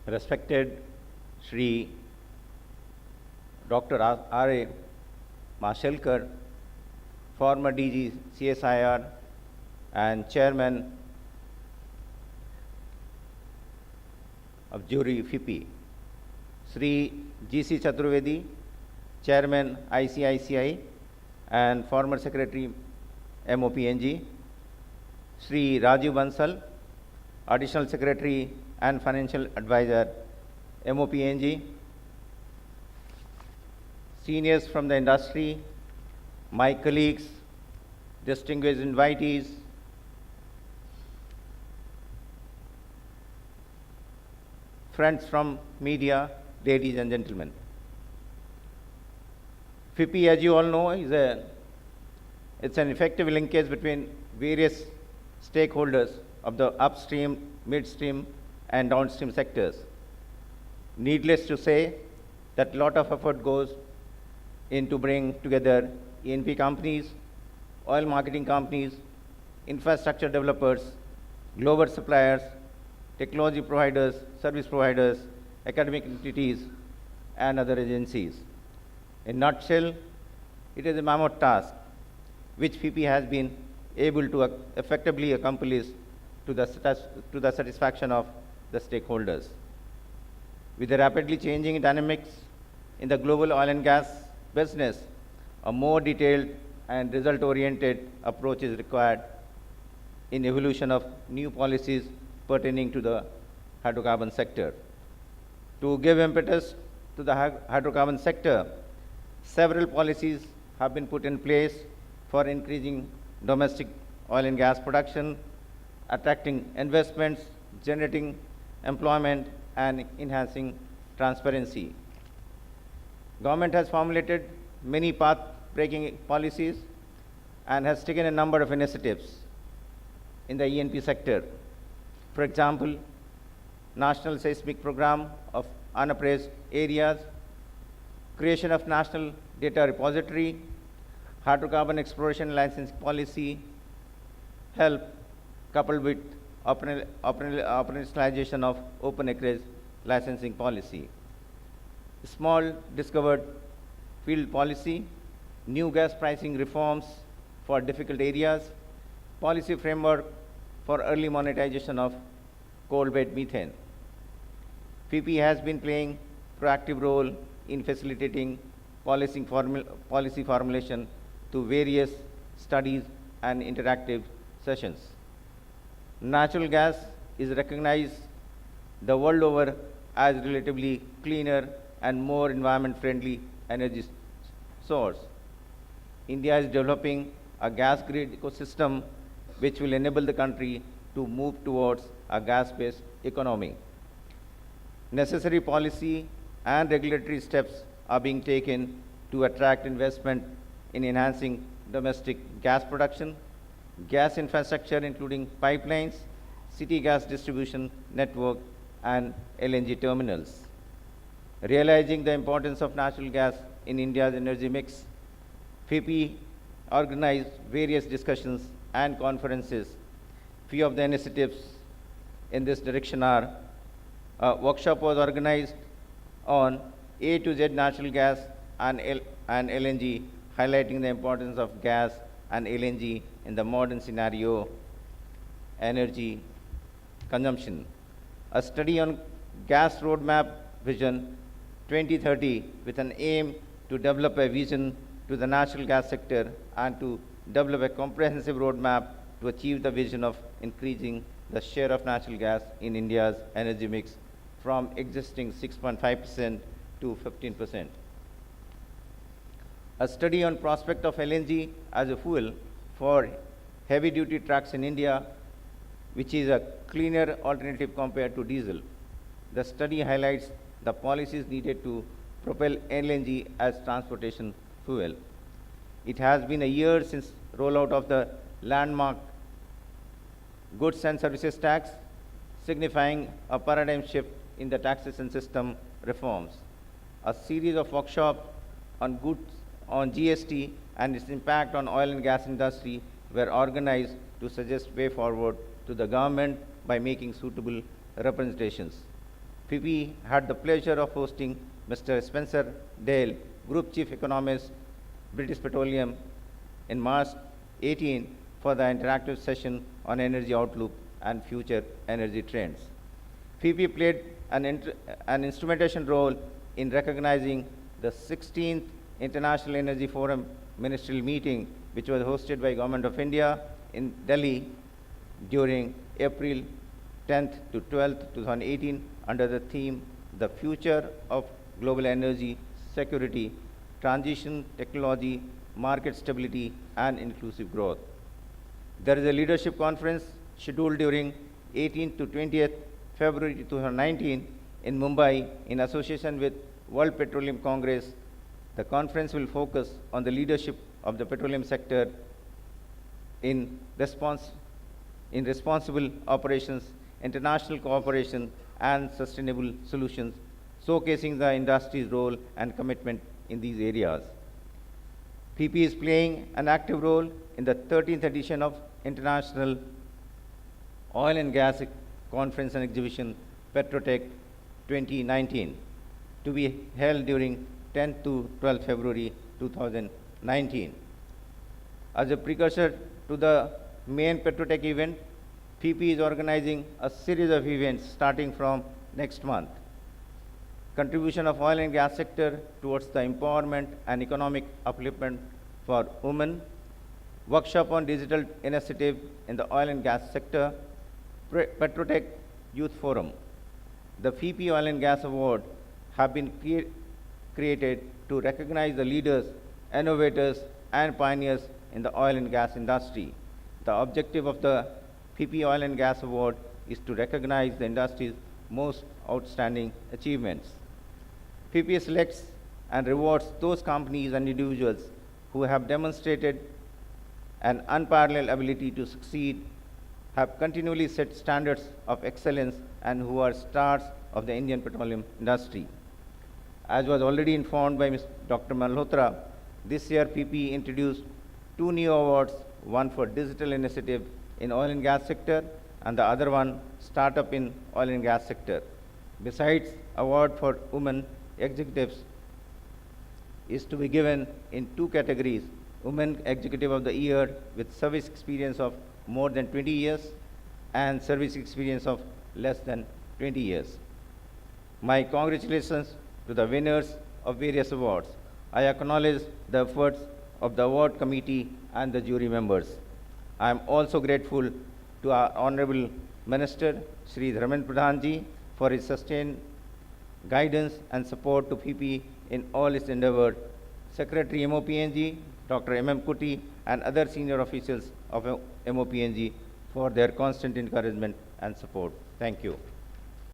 Respected Shri Dr. R.A. Mashelkar, former DG CSIR and Chairman of Jury FIPI, Sri G.C. Chaturvedi, Chairman ICICI and former Secretary MOPNG, Sri Rajiv Bansal, Additional Secretary and Financial Advisor MOPNG, seniors from the industry, my colleagues, distinguished invitees, friends from media, ladies and gentlemen. FIPI, as you all know, it's an effective linkage between various stakeholders of the upstream, midstream, and downstream sectors. Needless to say that a lot of effort goes into bring together E&P companies, oil marketing companies, infrastructure developers, global suppliers, technology providers, service providers, academic entities, and other agencies. In a nutshell, it is a mammoth task which FIPI has been able to effectively accomplish to the satisfaction of the stakeholders. With the rapidly changing dynamics in the global oil and gas business, a more detailed and result-oriented approach is required in evolution of new policies pertaining to the hydrocarbon sector. To give impetus to the hydrocarbon sector, several policies have been put in place for increasing domestic oil and gas production, attracting investments, generating employment, and enhancing transparency. Government has formulated many path-breaking policies and has taken a number of initiatives in the E&P sector. For example, National Seismic Program of Unappraised Areas, creation of National Data Repository, hydrocarbon exploration license policy, help coupled with operationalization of open acreage licensing policy. Small discovered field policy, new gas pricing reforms for difficult areas, policy framework for early monetization of coal bed methane. FIPI has been playing proactive role in facilitating policy formulation through various studies and interactive sessions. Natural gas is recognized the world over as relatively cleaner and more environment-friendly energy source. India is developing a gas grid ecosystem which will enable the country to move towards a gas-based economy. Necessary policy and regulatory steps are being taken to attract investment in enhancing domestic gas production, gas infrastructure including pipelines, city gas distribution network, and LNG terminals. Realizing the importance of natural gas in India's energy mix, FIPI organized various discussions and conferences. Few of the initiatives in this direction are a workshop was organized on A to Z natural gas and LNG, highlighting the importance of gas and LNG in the modern scenario energy consumption. A study on gas roadmap vision 2030 with an aim to develop a vision to the natural gas sector and to develop a comprehensive roadmap to achieve the vision of increasing the share of natural gas in India's energy mix from existing 6.5% to 15%. A study on prospect of LNG as a fuel for heavy-duty trucks in India, which is a cleaner alternative compared to diesel. The study highlights the policies needed to propel LNG as transportation fuel. It has been a year since rollout of the landmark Goods and Services Tax, signifying a paradigm shift in the taxation system reforms. A series of workshops on GST and its impact on oil and gas industry were organized to suggest way forward to the government by making suitable representations. FIPI had the pleasure of hosting Mr. Spencer Dale, Group Chief Economist, British Petroleum, in March 18 for the interactive session on energy outlook and future energy trends. FIPI played an instrumentation role in recognizing the 16th International Energy Forum ministerial meeting, which was hosted by Government of India in Delhi during April 10th to 12th, 2018, under the theme, The Future of Global Energy Security, Transition, Technology, Market Stability, and Inclusive Growth. There is a leadership conference scheduled during 18th to 20th February 2019 in Mumbai in association with World Petroleum Congress. The conference will focus on the leadership of the petroleum sector in responsible operations, international cooperation, and sustainable solutions, showcasing the industry's role and commitment in these areas. FIPI is playing an active role in the 13th edition of International Oil and Gas Conference and Exhibition, Petrotech 2019, to be held during 10th to 12th February 2019. As a precursor to the main Petrotech event, FIPI is organizing a series of events starting from next month. Contribution of oil and gas sector towards the empowerment and economic upliftment for women, workshop on digital initiative in the oil and gas sector, Petrotech Youth Forum. The FIPI Oil and Gas Award have been created to recognize the leaders, innovators, and pioneers in the oil and gas industry. The objective of the FIPI Oil and Gas Award is to recognize the industry's most outstanding achievements. FIPI selects and rewards those companies and individuals who have demonstrated an unparalleled ability to succeed, have continually set standards of excellence, and who are stars of the Indian petroleum industry. As was already informed by Dr. Malhotra, this year FIPI introduced 2 new awards, one for digital initiative in oil and gas sector, and the other one startup in oil and gas sector. Besides, award for women executives is to be given in 2 categories: Women Executive of the Year with service experience of more than 20 years and service experience of less than 20 years. My congratulations to the winners of various awards. I acknowledge the efforts of the award committee and the jury members. I am also grateful to our Honorable Minister, Shri Dharmendra Pradhan Ji, for his sustained guidance and support to FIPI in all its endeavors. Secretary MOPNG, Dr. M.M. Kuti, and other senior officials of MOPNG for their constant encouragement and support. Thank you.